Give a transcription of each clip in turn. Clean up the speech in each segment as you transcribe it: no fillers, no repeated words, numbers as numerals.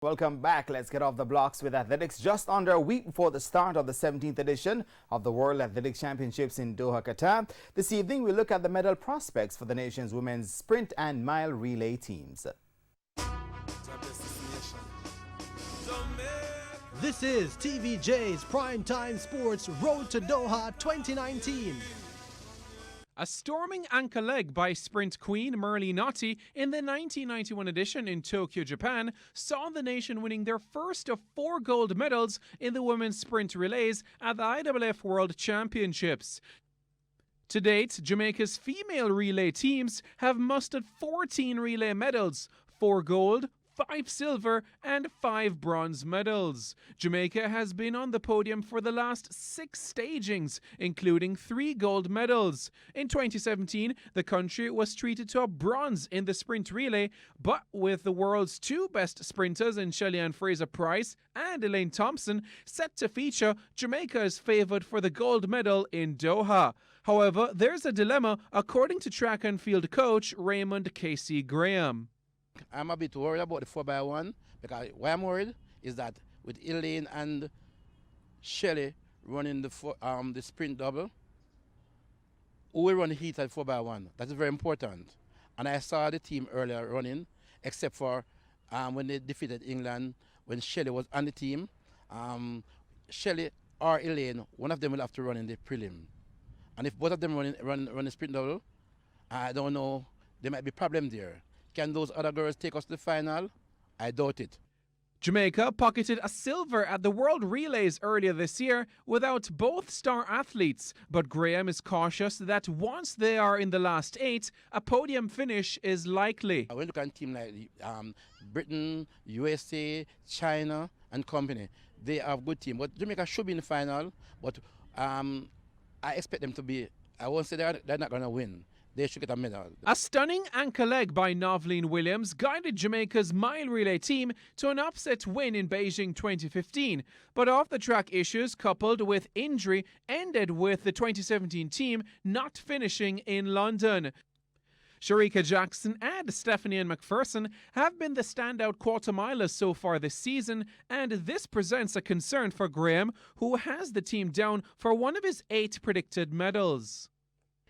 Welcome back. Let's get off the blocks with athletics. Just under a week before the start of the 17th edition of the World Athletics Championships in Doha, Qatar. This evening, we look at the medal prospects for the nation's women's sprint and mile relay teams. This is TVJ's Primetime Sports Road to Doha 2019. A storming ankle leg by sprint queen Merle Notti in the 1991 edition in Tokyo, Japan, saw the nation winning their first of 4 gold medals in the women's sprint relays at the IAAF World Championships. To date, Jamaica's female relay teams have mustered 14 relay medals, 4 gold, 5 silver and 5 bronze medals. Jamaica has been on the podium for the last 6 stagings, including 3 gold medals. In 2017, the country was treated to a bronze in the sprint relay, but with the world's 2 best sprinters in Shelly-Ann Fraser-Pryce and Elaine Thompson set to feature, Jamaica is favoured for the gold medal in Doha. However, there's a dilemma according to track and field coach Raymond Casey Graham. I'm a bit worried about the 4x1 because why I'm worried is that with Elaine and Shelley running the sprint double, who will run the heat at 4x1? That is very important. And I saw the team earlier running, except for when they defeated England, when Shelley was on the team. Shelley or Elaine, one of them will have to run in the prelim. And if both of them run the sprint double, I don't know, there might be a problem there. Can those other girls take us to the final? I doubt it. Jamaica pocketed a silver at the World Relays earlier this year without both star athletes, but Graham is cautious that once they are in the last 8, a podium finish is likely. When you look at a team like Britain, USA, China and company, they have a good team. But Jamaica should be in the final, but I expect them to be, I won't say they're not going to win. They should get a medal. A stunning ankle leg by Novleen Williams guided Jamaica's mile relay team to an upset win in Beijing 2015, but off-the-track issues coupled with injury ended with the 2017 team not finishing in London. Sharika Jackson and Stephanie Ann McPherson have been the standout quarter-milers so far this season, and this presents a concern for Graham, who has the team down for one of his 8 predicted medals.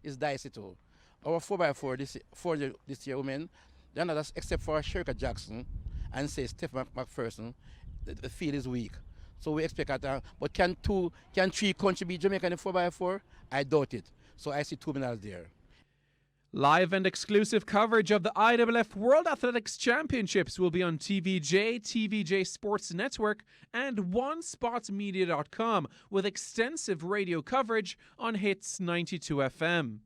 It's dicey too. Our 4x4 this year women, they're not except for Sharika Jackson and say Stephanie McPherson, the field is weak. So we expect that, but can 3 contribute Jamaica in the 4x4? I doubt it. So I see 2 medals there. Live and exclusive coverage of the IAAF World Athletics Championships will be on TVJ, TVJ Sports Network, and OneSpotMedia.com, with extensive radio coverage on Hits 92 FM.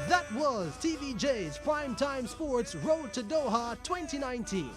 That was TVJ's Primetime Sports Road to Doha 2019.